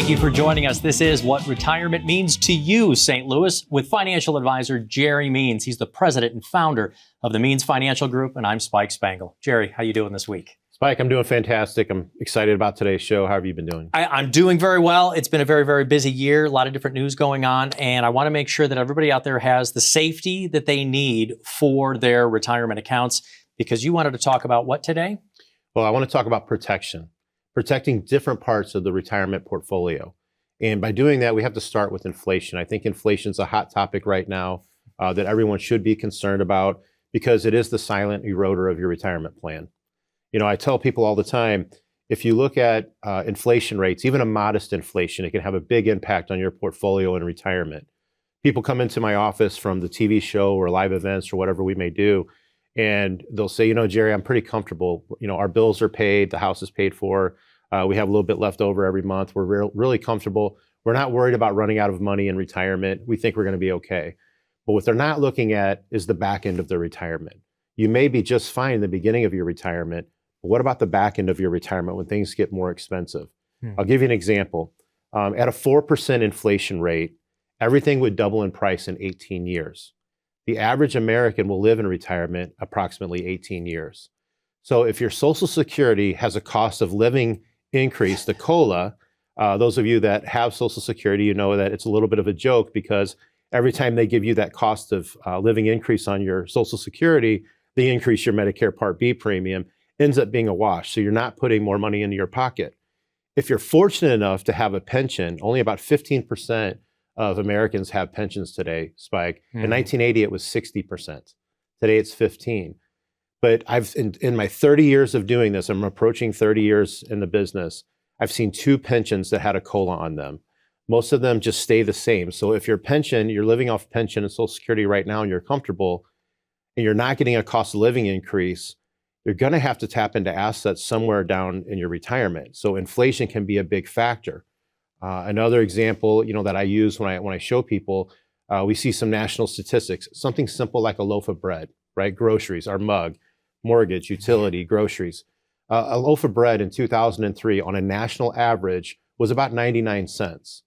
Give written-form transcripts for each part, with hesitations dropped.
Thank you for joining us. This is What Retirement Means to You, St. Louis, with financial advisor Jerry Means. He's the president and founder of the Means Financial Group, and I'm Spike Spengel. Jerry, how you doing this week? Spike, I'm doing fantastic. I'm excited about today's show. How have you been doing? I'm doing very well. It's been a very, very busy year, a lot of different news going on, and I want to make sure that everybody out there has the safety that they need for their retirement accounts, because you wanted to talk about what today? Well, I want to talk about protecting different parts of the retirement portfolio. And by doing that, we have to start with inflation. I think inflation is a hot topic right now that everyone should be concerned about, because it is the silent eroder of your retirement plan. You know, I tell people all the time, if you look at inflation rates, even a modest inflation, it can have a big impact on your portfolio in retirement. People come into my office from the TV show or live events or whatever we may do, and they'll say, you know, Jerry, I'm pretty comfortable. You know, our bills are paid, the house is paid for. We have a little bit left over every month. We're really comfortable. We're not worried about running out of money in retirement. We think we're going to be okay. But what they're not looking at is the back end of their retirement. You may be just fine in the beginning of your retirement, but what about the back end of your retirement when things get more expensive? I'll give you an example. At a 4% inflation rate, everything would double in price in 18 years. The average American will live in retirement approximately 18 years. So if your Social Security has a cost of living increase, the COLA, those of you that have Social Security, you know that it's a little bit of a joke, because every time they give you that cost of living increase on your Social Security, they increase your Medicare Part B premium, ends up being a wash. So you're not putting more money into your pocket. If you're fortunate enough to have a pension, only about 15% of Americans have pensions today, Spike. In 1980, it was 60%. Today, it's 15%. But in my 30 years of doing this, I'm approaching 30 years in the business, I've seen 2 pensions that had a COLA on them. Most of them just stay the same. So if your pension, you're living off pension and Social Security right now and you're comfortable, and you're not getting a cost of living increase, you're going to have to tap into assets somewhere down in your retirement. So inflation can be a big factor. Another example, you know, that I use when I show people, we see some national statistics, something simple like a loaf of bread, right? Groceries, our mug, mortgage, utility, groceries. A loaf of bread in 2003 on a national average was about 99 cents.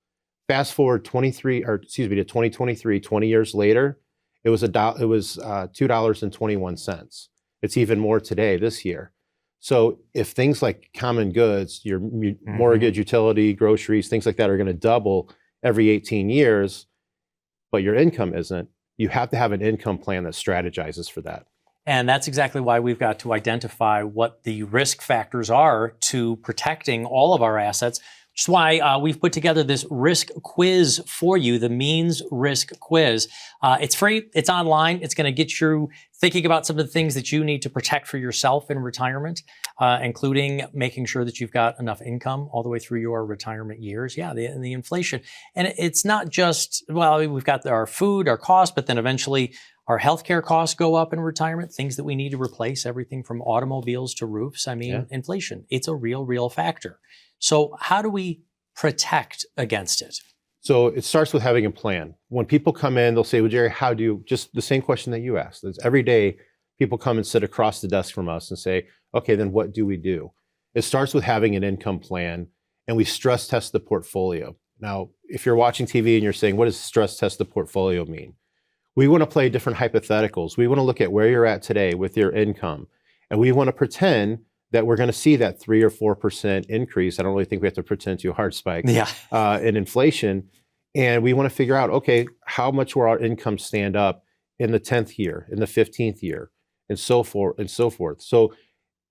Fast forward to 2023, 20 years later, it was $2.21. It's even more today, this year. So if things like common goods, your mortgage, utility, groceries, things like that are going to double every 18 years, but your income isn't, you have to have an income plan that strategizes for that. And that's exactly why we've got to identify what the risk factors are to protecting all of our assets. Which is why we've put together this risk quiz for you, the Means Risk Quiz. It's free, it's online, it's going to get you thinking about some of the things that you need to protect for yourself in retirement, including making sure that you've got enough income all the way through your retirement years. Yeah, the inflation. And it's not just, well, we've got our food, our costs, but then eventually our healthcare costs go up in retirement, things that we need to replace, everything from automobiles to roofs. I mean, inflation, it's a real factor. So how do we protect against it? So it starts with having a plan. When people come in, they'll say, well, Jerry, how do you, just the same question that you asked. It's every day, people come and sit across the desk from us and say, okay, then what do we do? It starts with having an income plan, and we stress test the portfolio. Now, if you're watching TV and you're saying, what does stress test the portfolio mean? We want to play different hypotheticals. We want to look at where you're at today with your income, and we want to pretend that we're going to see that 3 or 4% increase. I don't really think we have to pretend too hard, Spike, in inflation. And we want to figure out, okay, how much will our income stand up in the 10th year, in the 15th year, and so forth and so forth. So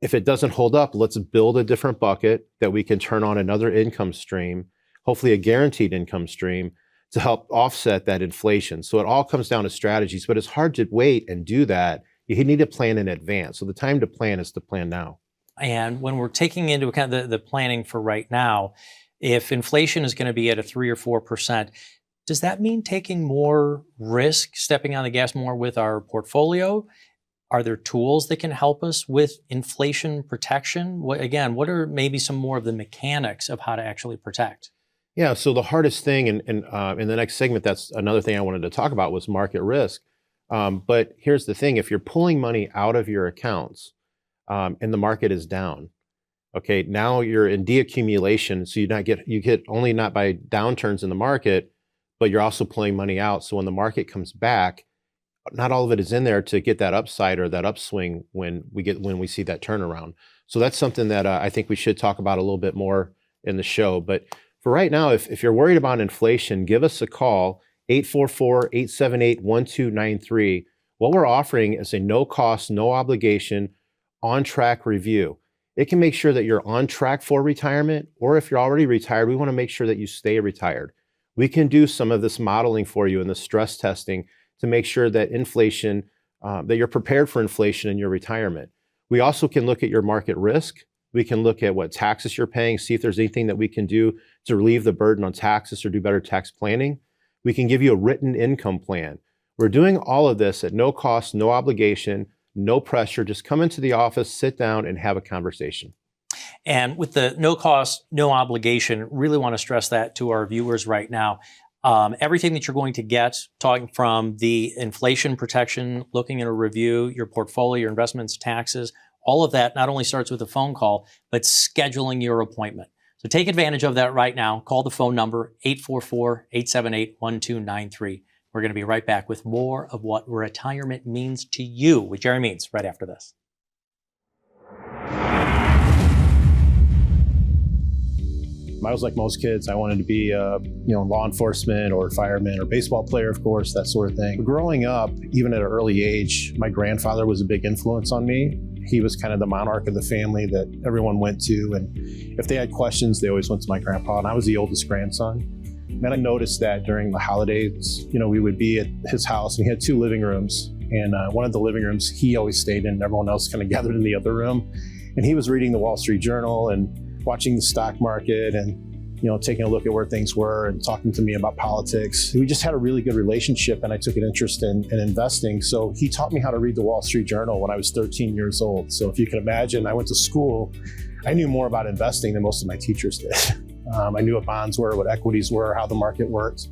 if it doesn't hold up, let's build a different bucket that we can turn on another income stream, hopefully a guaranteed income stream, to help offset that inflation. So it all comes down to strategies, but it's hard to wait and do that. You need to plan in advance. So the time to plan is to plan now. And when we're taking into account the planning for right now, if inflation is going to be at a 3 or 4%, does that mean taking more risk, stepping on the gas more with our portfolio? Are there tools that can help us with inflation protection? What are maybe some more of the mechanics of how to actually protect? Yeah, so the hardest thing in the next segment, that's another thing I wanted to talk about, was market risk. But here's the thing, if you're pulling money out of your accounts and the market is down, Okay, now you're in deaccumulation, so you get only not by downturns in the market, but you're also pulling money out. So when the market comes back, not all of it is in there to get that upside or that upswing when we see that turnaround. So that's something that I think we should talk about a little bit more in the show. But for right now, if you're worried about inflation, give us a call, 844-878-1293. What we're offering is a no cost, no obligation, on track review. It can make sure that you're on track for retirement, or if you're already retired, we want to make sure that you stay retired. We can do some of this modeling for you and the stress testing to make sure that that you're prepared for inflation in your retirement. We also can look at your market risk. We can look at what taxes you're paying, see if there's anything that we can do to relieve the burden on taxes or do better tax planning. We can give you a written income plan. We're doing all of this at no cost, no obligation, no pressure. Just come into the office, sit down, and have a conversation. And with the no cost, no obligation, really want to stress that to our viewers right now. Everything that you're going to get, talking from the inflation protection, looking at a review, your portfolio, your investments, taxes, all of that not only starts with a phone call, but scheduling your appointment. So take advantage of that right now. Call the phone number, 844-878-1293. We're going to be right back with more of what retirement means to you with Jerry Means right after this. I was like most kids. I wanted to be, law enforcement or fireman or baseball player, of course, that sort of thing. But growing up, even at an early age, my grandfather was a big influence on me. He was kind of the monarch of the family that everyone went to. And if they had questions, they always went to my grandpa. And I was the oldest grandson. And I noticed that during the holidays, we would be at his house, and he had 2 living rooms. And one of the living rooms he always stayed in, and everyone else kind of gathered in the other room. And he was reading the Wall Street Journal and watching the stock market and, taking a look at where things were and talking to me about politics. We just had a really good relationship, and I took an interest in investing. So he taught me how to read the Wall Street Journal when I was 13 years old. So if you can imagine, I went to school, I knew more about investing than most of my teachers did. I knew what bonds were, what equities were, how the market worked.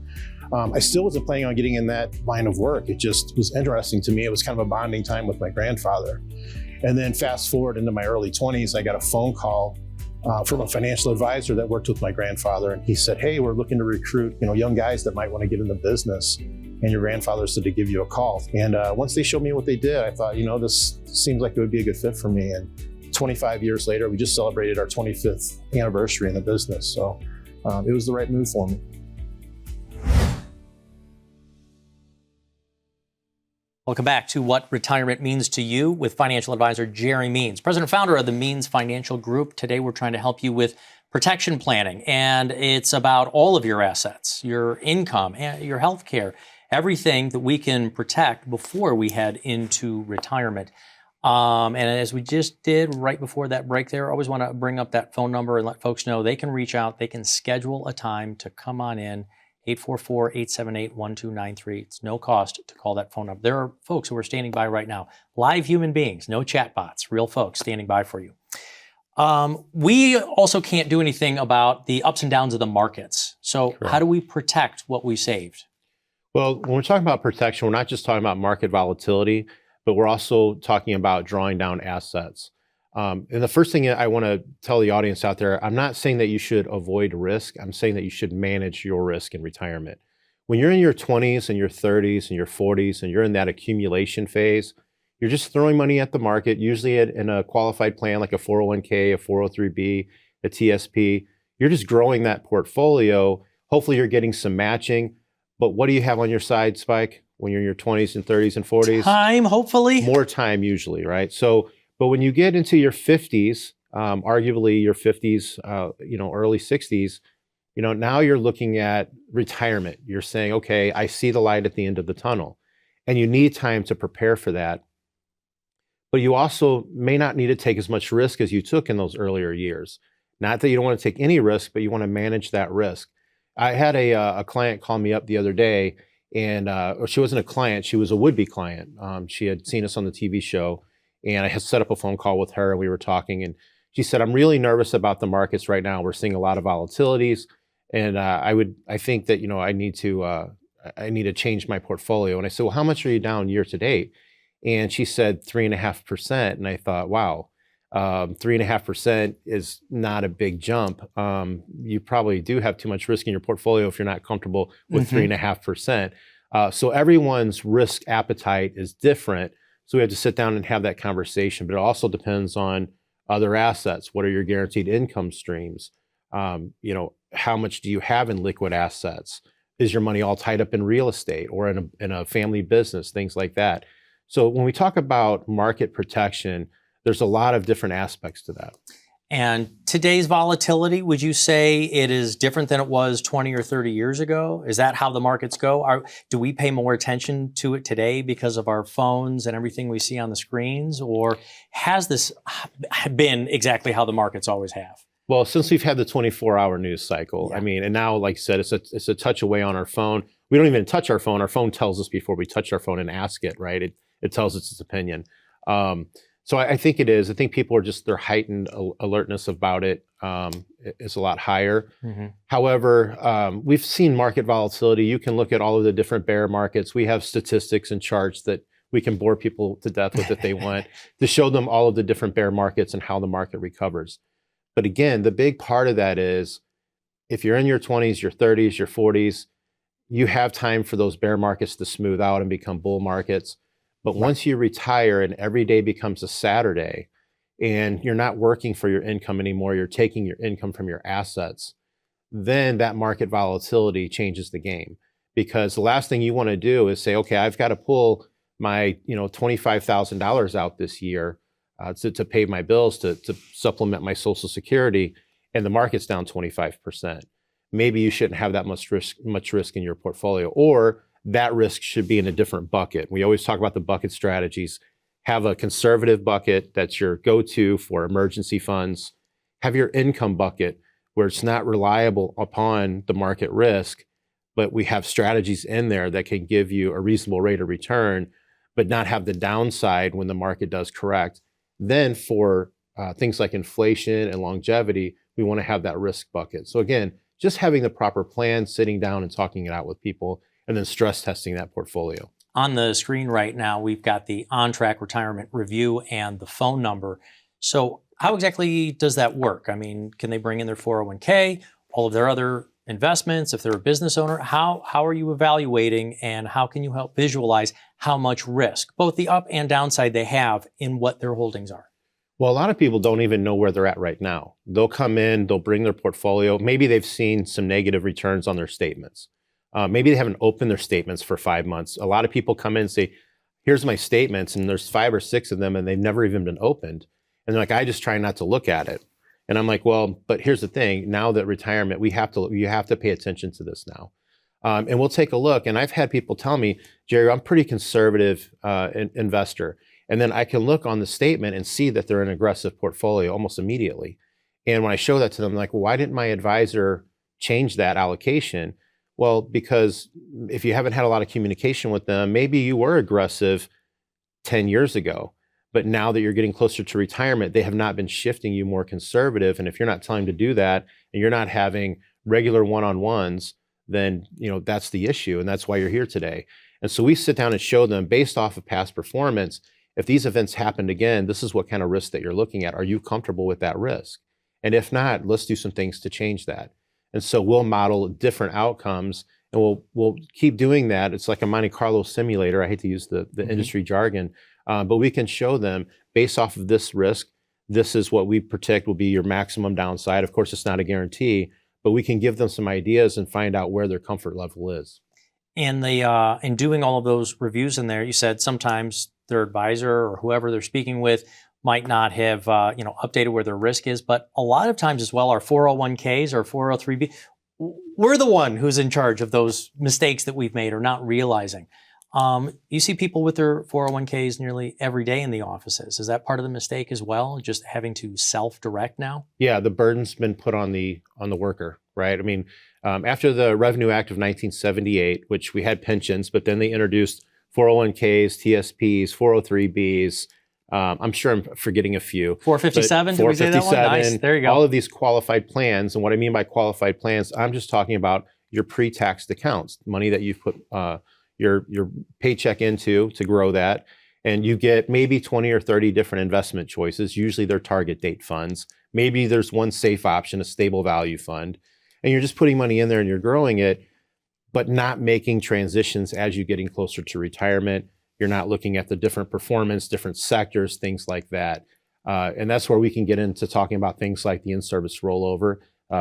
I still wasn't planning on getting in that line of work. It just was interesting to me. It was kind of a bonding time with my grandfather. And then fast forward into my early 20s, I got a phone call from a financial advisor that worked with my grandfather. And he said, hey, we're looking to recruit, young guys that might want to get into business. And your grandfather said to give you a call. And once they showed me what they did, I thought, this seems like it would be a good fit for me. And 25 years later, we just celebrated our 25th anniversary in the business. So it was the right move for me. Welcome back to What Retirement Means to You with financial advisor Jerry Means, president and founder of the Means Financial Group. Today, we're trying to help you with protection planning, and it's about all of your assets, your income, your health care, everything that we can protect before we head into retirement. And as we just did right before that break there, I always want to bring up that phone number and let folks know they can reach out, they can schedule a time to come on in. 844-878-1293. It's no cost to call that phone number. There are folks who are standing by right now. Live human beings, no chat bots, real folks standing by for you. We also can't do anything about the ups and downs of the markets. So How do we protect what we saved? Well, when we're talking about protection, we're not just talking about market volatility, but we're also talking about drawing down assets. And the first thing I want to tell the audience out there, I'm not saying that you should avoid risk. I'm saying that you should manage your risk in retirement. When you're in your 20s and your 30s and your 40s and you're in that accumulation phase, you're just throwing money at the market, usually in a qualified plan like a 401k, a 403b, a TSP. You're just growing that portfolio. Hopefully you're getting some matching. But what do you have on your side, Spike, when you're in your 20s and 30s and 40s? Time, hopefully. More time usually, right? But when you get into your 50s, arguably your 50s, early 60s, now you're looking at retirement. You're saying, okay, I see the light at the end of the tunnel, and you need time to prepare for that. But you also may not need to take as much risk as you took in those earlier years. Not that you don't want to take any risk, but you want to manage that risk. I had a client call me up the other day, and or she wasn't a client, she was a would-be client. She had seen us on the TV show. And I had set up a phone call with her, and we were talking, and she said, I'm really nervous about the markets right now. We're seeing a lot of volatilities. And I think that, I need to change my portfolio. And I said, well, how much are you down year to date? And she said 3.5%. And I thought, wow, 3.5% is not a big jump. You probably do have too much risk in your portfolio if you're not comfortable with 3.5%. So everyone's risk appetite is different. So we have to sit down and have that conversation, but it also depends on other assets. What are your guaranteed income streams? How much do you have in liquid assets? Is your money all tied up in real estate or in a family business, things like that? So when we talk about market protection, there's a lot of different aspects to that. And today's volatility, would you say it is different than it was 20 or 30 years ago? Is that how the markets go? Do we pay more attention to it today because of our phones and everything we see on the screens? Or has this been exactly how the markets always have? Well, since we've had the 24-hour news cycle, I mean, and now, like I said, it's a touch away on our phone. We don't even touch our phone. Our phone tells us before we touch our phone and ask it, right? It tells us its opinion. So I think it is. I think people are their heightened alertness about it is a lot higher. However, we've seen market volatility. You can look at all of the different bear markets. We have statistics and charts that we can bore people to death with if they want to show them all of the different bear markets and how the market recovers. But again, the big part of that is if you're in your 20s, your 30s, your 40s, you have time for those bear markets to smooth out and become bull markets. But once you retire and every day becomes a Saturday and you're not working for your income anymore, you're taking your income from your assets, then that market volatility changes the game. Because the last thing you want to do is say, okay, I've got to pull my $25,000 out this year to pay my bills, to supplement my Social Security, and the market's down 25%. Maybe you shouldn't have that much risk in your portfolio, or that risk should be in a different bucket. We always talk about the bucket strategies. Have a conservative bucket that's your go-to for emergency funds. Have your income bucket where it's not reliable upon the market risk, but we have strategies in there that can give you a reasonable rate of return, but not have the downside when the market does correct. Then for things like inflation and longevity, we want to have that risk bucket. So again, just having the proper plan, sitting down and talking it out with people, and then stress testing that portfolio. On the screen right now, we've got the on-track retirement review and the phone number. So how exactly does that work? I mean, can they bring in their 401k, all of their other investments, if they're a business owner? How are you evaluating, and how can you help visualize how much risk, both the up and downside, they have in what their holdings are? Well, a lot of people don't even know where they're at right now. They'll come in, they'll bring their portfolio. Maybe they've seen some negative returns on their statements. Maybe they haven't opened their statements for 5 months. A lot of people come in and say, here's my statements, and there's 5 or 6 of them, and they've never even been opened. And they're like, I just try not to look at it. And I'm like, well, but here's the thing. Now that retirement, you have to pay attention to this now. And we'll take a look. And I've had people tell me, Jerry, I'm a pretty conservative investor. And then I can look on the statement and see that they're an aggressive portfolio almost immediately. And when I show that to them, I'm like, well, why didn't my advisor change that allocation? Well, because if you haven't had a lot of communication with them, maybe you were aggressive 10 years ago. But now that you're getting closer to retirement, they have not been shifting you more conservative. And if you're not telling them to do that, and you're not having regular one-on-ones, then that's the issue. And that's why you're here today. And so we sit down and show them, based off of past performance, if these events happened again, this is what kind of risk that you're looking at. Are you comfortable with that risk? And if not, let's do some things to change that. And so we'll model different outcomes, and we'll keep doing that. It's like a Monte Carlo simulator. I hate to use the industry jargon, but we can show them, based off of this risk, this is what we predict will be your maximum downside. Of course, it's not a guarantee, but we can give them some ideas and find out where their comfort level is. And in doing all of those reviews in there, you said sometimes their advisor or whoever they're speaking with might not have updated where their risk is, but a lot of times as well, our 401ks or 403b, we're the one who's in charge of those mistakes that we've made or not realizing. You see people with their 401ks nearly every day in the offices. Is that part of the mistake as well, just having to self-direct now? Yeah, the burden's been put on the worker, right? I mean, after the Revenue Act of 1978, which we had pensions, but then they introduced 401ks, TSPs, 403bs. I'm sure I'm forgetting a few. 457, did we say that one? Nice, there you go. All of these qualified plans, and what I mean by qualified plans, I'm just talking about your pre-taxed accounts, money that you've put your paycheck into to grow that. And you get maybe 20 or 30 different investment choices. Usually they're target date funds. Maybe there's one safe option, a stable value fund. And you're just putting money in there and you're growing it, but not making transitions as you're getting closer to retirement. You're not looking at the different performance, different sectors, things like that. And that's where we can get into talking about things like the in-service rollover.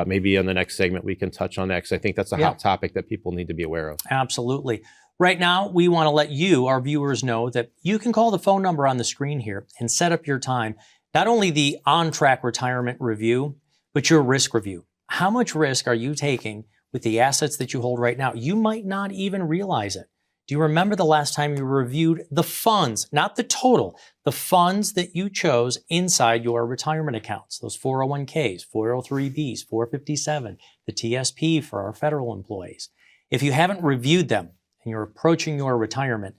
Maybe in the next segment, we can touch on that because I think that's a hot topic that people need to be aware of. Absolutely. Right now, we want to let you, our viewers, know that you can call the phone number on the screen here and set up your time, not only the on-track retirement review, but your risk review. How much risk are you taking with the assets that you hold right now? You might not even realize it. Do you remember the last time you reviewed the funds, not the total, the funds that you chose inside your retirement accounts, those 401ks, 403bs, 457, the TSP for our federal employees? If you haven't reviewed them and you're approaching your retirement,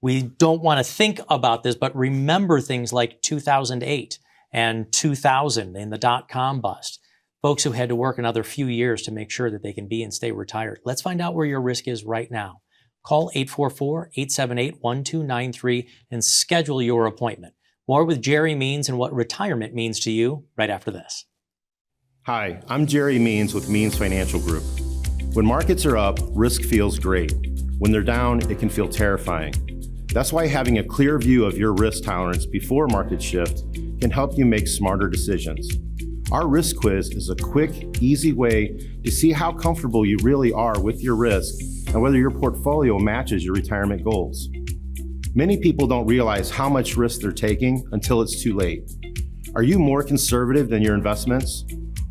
we don't want to think about this, but remember things like 2008 and 2000 and the dot-com bust. Folks who had to work another few years to make sure that they can be and stay retired. Let's find out where your risk is right now. Call 844-878-1293 and schedule your appointment. More with Jerry Means and what retirement means to you right after this. Hi, I'm Jerry Means with Means Financial Group. When markets are up, risk feels great. When they're down, it can feel terrifying. That's why having a clear view of your risk tolerance before market shift can help you make smarter decisions. Our risk quiz is a quick, easy way to see how comfortable you really are with your risk and whether your portfolio matches your retirement goals. Many people don't realize how much risk they're taking until it's too late. Are you more conservative than your investments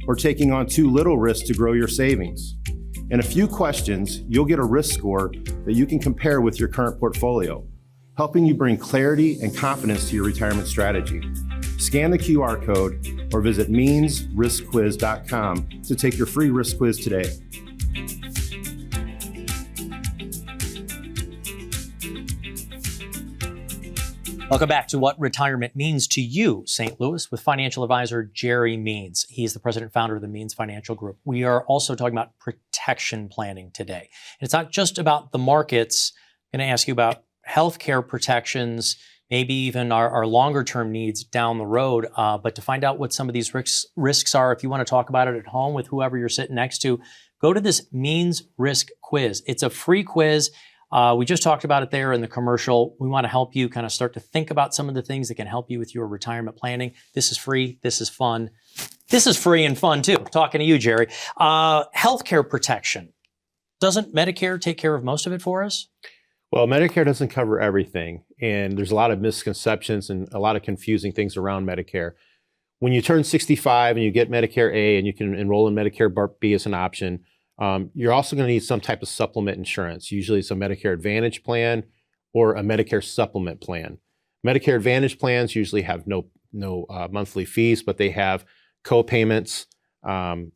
or taking on too little risk to grow your savings? In a few questions, you'll get a risk score that you can compare with your current portfolio, helping you bring clarity and confidence to your retirement strategy. Scan the QR code or visit meansriskquiz.com to take your free risk quiz today. Welcome back to What Retirement Means to You, St. Louis, with financial advisor Jerry Means. He's the president and founder of the Means Financial Group. We are also talking about protection planning today. And it's not just about the markets. I'm going to ask you about healthcare protections, maybe even our longer-term needs down the road. But to find out what some of these risks are, if you want to talk about it at home with whoever you're sitting next to, go to this Means Risk Quiz. It's a free quiz. We just talked about it there in the commercial. We want to help you kind of start to think about some of the things that can help you with your retirement planning. This is free. This is fun. This is free and fun too. Talking to you, Jerry. Healthcare protection. Doesn't Medicare take care of most of it for us? Well, Medicare doesn't cover everything, and there's a lot of misconceptions and a lot of confusing things around Medicare. When you turn 65 and you get Medicare A and you can enroll in Medicare Part B as an option, you're also going to need some type of supplement insurance. Usually it's a Medicare Advantage plan or a Medicare supplement plan. Medicare Advantage plans usually have no monthly fees, but they have co-payments,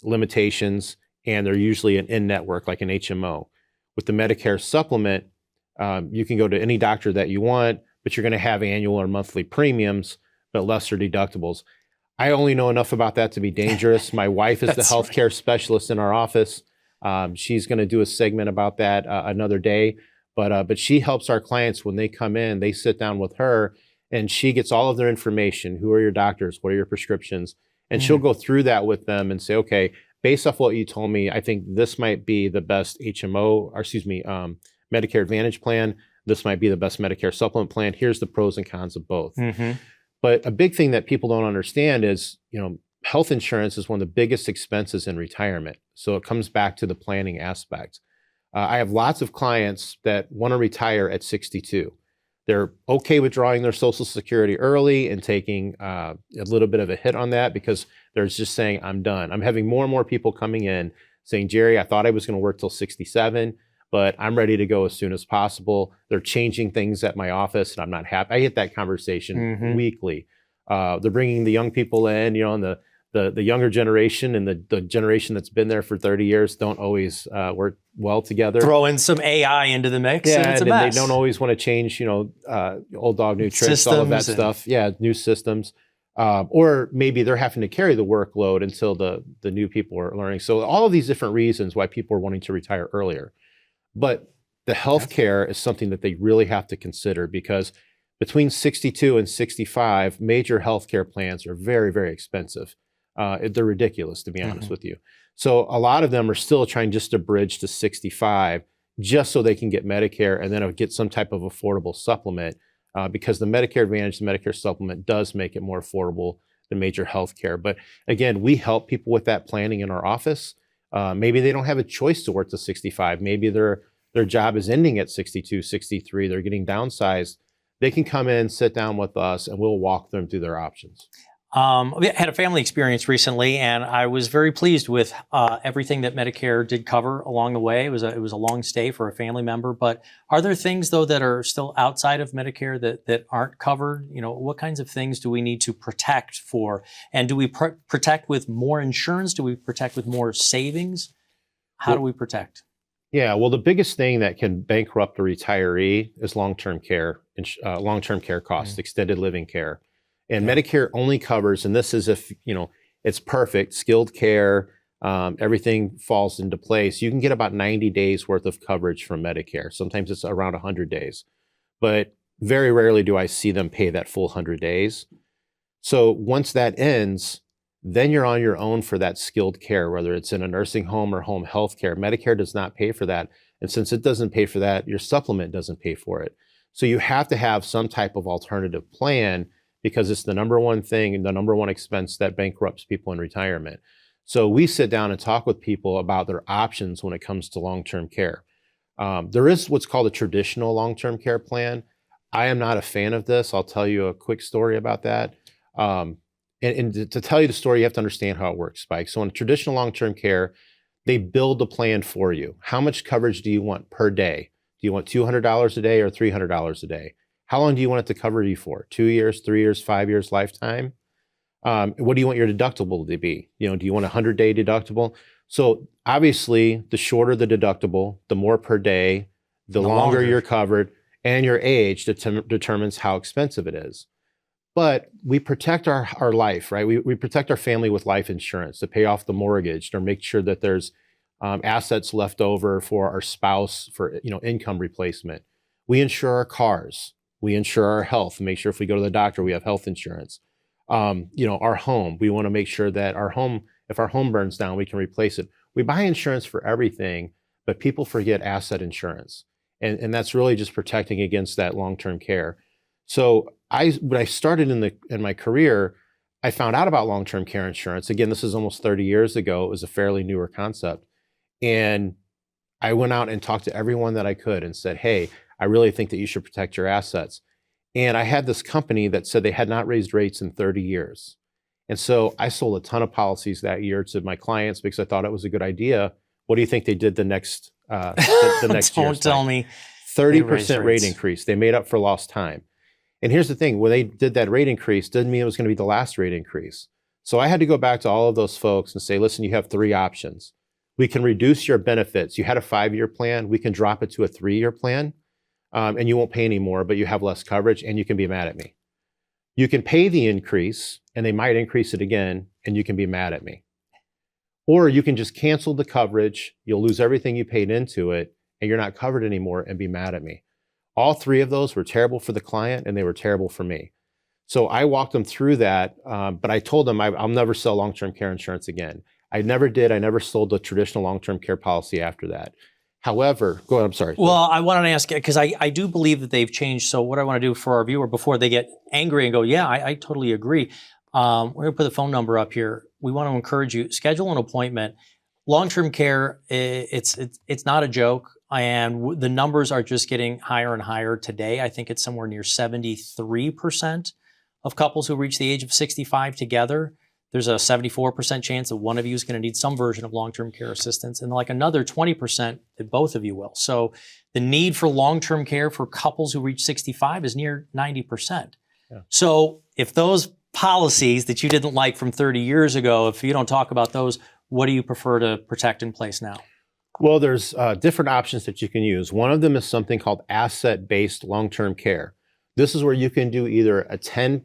limitations, and they're usually an in-network like an HMO. With the Medicare supplement, you can go to any doctor that you want, but you're going to have annual or monthly premiums, but lesser deductibles. I only know enough about that to be dangerous. My wife is the healthcare specialist in our office. She's going to do a segment about that another day, but she helps our clients when they come in. They sit down with her, and she gets all of their information. Who are your doctors? What are your prescriptions? And she'll go through that with them and say, okay, based off what you told me, I think this might be the best Medicare Advantage plan. This might be the best Medicare supplement plan. Here's the pros and cons of both. But a big thing that people don't understand is, health insurance is one of the biggest expenses in retirement. So it comes back to the planning aspect. I have lots of clients that want to retire at 62. They're okay with drawing their Social Security early and taking a little bit of a hit on that because they're just saying, I'm done. I'm having more and more people coming in saying, Jerry, I thought I was going to work till 67, but I'm ready to go as soon as possible. They're changing things at my office and I'm not happy. I get that conversation weekly. They're bringing the young people in, and the younger generation and the generation that's been there for 30 years don't always work well together. Throw in some AI into the mix, and it's a mess. They don't always want to change, old dog, new tricks, all of that stuff. Yeah, new systems. Or maybe they're having to carry the workload until the new people are learning. So all of these different reasons why people are wanting to retire earlier. But the healthcare is something that they really have to consider because Between 62 and 65, major healthcare plans are very, very expensive. They're ridiculous, to be honest with you. So a lot of them are still trying just to bridge to 65 just so they can get Medicare and then get some type of affordable supplement because the Medicare Advantage, the Medicare supplement does make it more affordable than major healthcare. But again, we help people with that planning in our office. Maybe they don't have a choice to work to 65. Maybe their job is ending at 62, 63. They're getting downsized. They can come in, sit down with us, and we'll walk them through their options. We had a family experience recently, and I was very pleased with everything that Medicare did cover along the way. It was a long stay for a family member. But are there things, though, that are still outside of Medicare that aren't covered? You know, what kinds of things do we need to protect for? And do we protect with more insurance? Do we protect with more savings? How do we protect? Yeah, well, the biggest thing that can bankrupt a retiree is long-term care costs, extended living care. And Medicare only covers, and this is if, it's perfect, skilled care, everything falls into place. You can get about 90 days worth of coverage from Medicare. Sometimes it's around 100 days, but very rarely do I see them pay that full 100 days. So once that ends, then you're on your own for that skilled care, whether it's in a nursing home or home health care. Medicare does not pay for that. And since it doesn't pay for that, your supplement doesn't pay for it. So you have to have some type of alternative plan because it's the number one thing and the number one expense that bankrupts people in retirement. So we sit down and talk with people about their options when it comes to long-term care. There is what's called a traditional long-term care plan. I am not a fan of this. I'll tell you a quick story about that. And to tell you the story, you have to understand how it works, Spike. So in traditional long-term care, they build a plan for you. How much coverage do you want per day? Do you want $200 a day or $300 a day? How long do you want it to cover you for? 2 years, 3 years, 5 years, lifetime? What do you want your deductible to be? Do you want a 100-day deductible? So obviously, the shorter the deductible, the more per day, the longer you're covered, and your age determines how expensive it is. But we protect our life, right? We protect our family with life insurance to pay off the mortgage or make sure that there's assets left over for our spouse for income replacement. We insure our cars. We insure our health, make sure if we go to the doctor, we have health insurance. Our home, we want to make sure that if our home burns down, we can replace it. We buy insurance for everything, but people forget asset insurance. And that's really just protecting against that long-term care. So when I started in my career, I found out about long-term care insurance. Again, this is almost 30 years ago. It was a fairly newer concept. And I went out and talked to everyone that I could and said, hey, I really think that you should protect your assets. And I had this company that said they had not raised rates in 30 years. And so I sold a ton of policies that year to my clients because I thought it was a good idea. What do you think they did the next year? Don't tell me. 30% rate increase. They made up for lost time. And here's the thing, when they did that rate increase, didn't mean it was going to be the last rate increase. So I had to go back to all of those folks and say, listen, you have 3 options. We can reduce your benefits. You had a 5-year plan. We can drop it to a 3-year plan. And you won't pay any more, but you have less coverage and you can be mad at me. You can pay the increase and they might increase it again and you can be mad at me. Or you can just cancel the coverage, you'll lose everything you paid into it and you're not covered anymore and be mad at me. All 3 of those were terrible for the client and they were terrible for me. So I walked them through that, but I told them I'll never sell long-term care insurance again. I never did. I never sold a traditional long-term care policy after that. However, go ahead, I'm sorry. Well, I wanted to ask, because I do believe that they've changed. So what I want to do for our viewer before they get angry and go, yeah, I totally agree. We're going to put the phone number up here. We want to encourage you, schedule an appointment. Long-term care, it's not a joke. And the numbers are just getting higher and higher today. I think it's somewhere near 73% of couples who reach the age of 65 together. There's a 74% chance that one of you is going to need some version of long-term care assistance, and like another 20% that both of you will. So the need for long-term care for couples who reach 65 is near 90%. Yeah. So if those policies that you didn't like from 30 years ago, if you don't talk about those, what do you prefer to protect in place now? Well, there's different options that you can use. One of them is something called asset-based long-term care. This is where you can do either a 10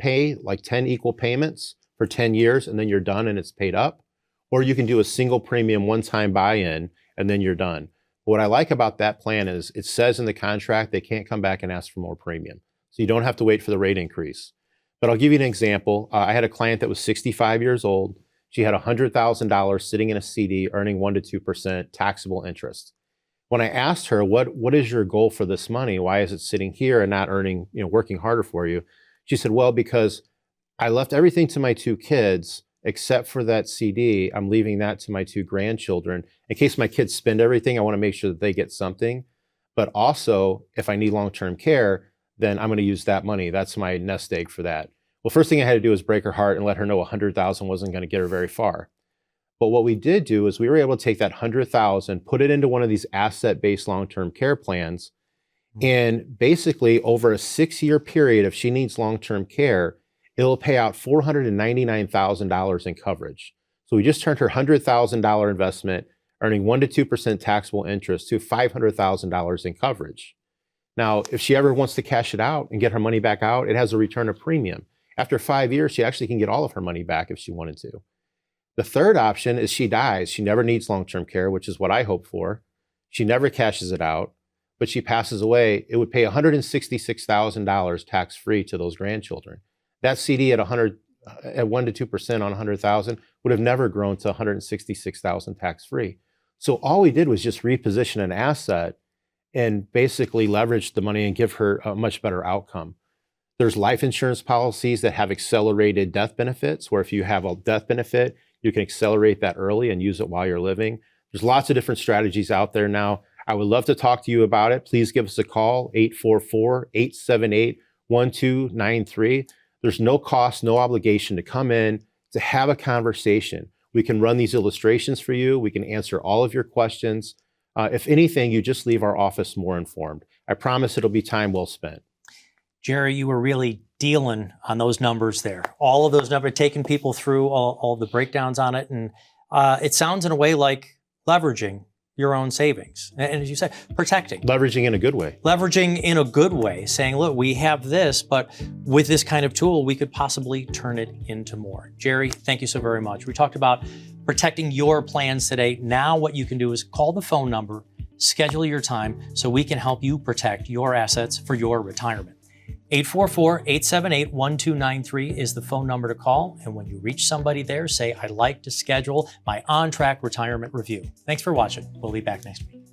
equal payments for 10 years and then you're done and it's paid up, or you can do a single premium one-time buy-in and then you're done. What I like about that plan is it says in the contract they can't come back and ask for more premium. So you don't have to wait for the rate increase. But I'll give you an example. I had a client that was 65 years old. She had $100,000 sitting in a CD earning 1 to 2% taxable interest. When I asked her, what is your goal for this money? Why is it sitting here and not earning, working harder for you? She said, well, because I left everything to my 2 kids, except for that CD. I'm leaving that to my 2 grandchildren. In case my kids spend everything, I want to make sure that they get something. But also, if I need long-term care, then I'm going to use that money. That's my nest egg for that. Well, first thing I had to do was break her heart and let her know $100,000 wasn't going to get her very far. But what we did do is we were able to take that $100,000, put it into one of these asset-based long-term care plans, and basically over a 6-year period, if she needs long-term care, it'll pay out $499,000 in coverage. So we just turned her $100,000 investment, earning 1 to 2% taxable interest, to $500,000 in coverage. Now, if she ever wants to cash it out and get her money back out, it has a return of premium. After 5 years, she actually can get all of her money back if she wanted to. The third option is she dies. She never needs long-term care, which is what I hope for. She never cashes it out, but she passes away. It would pay $166,000 tax-free to those grandchildren. That CD at 1 to 2% on 100,000 would have never grown to 166,000 tax-free. So all we did was just reposition an asset and basically leverage the money and give her a much better outcome. There's life insurance policies that have accelerated death benefits, where if you have a death benefit, you can accelerate that early and use it while you're living. There's lots of different strategies out there now. I would love to talk to you about it. Please give us a call, 844-878-1293. There's no cost, no obligation to come in to have a conversation. We can run these illustrations for you. We can answer all of your questions. If anything, you just leave our office more informed. I promise it'll be time well spent. Jerry, you were really dealing on those numbers there. All of those numbers, taking people through all the breakdowns on it. And it sounds in a way like leveraging your own savings. And as you said, protecting. Leveraging in a good way. Leveraging in a good way, saying, look, we have this, but with this kind of tool, we could possibly turn it into more. Jerry, thank you so very much. We talked about protecting your plans today. Now what you can do is call the phone number, schedule your time so we can help you protect your assets for your retirement. 844-878-1293 is the phone number to call. And when you reach somebody there, say, I'd like to schedule my on-track retirement review. Thanks for watching. We'll be back next week.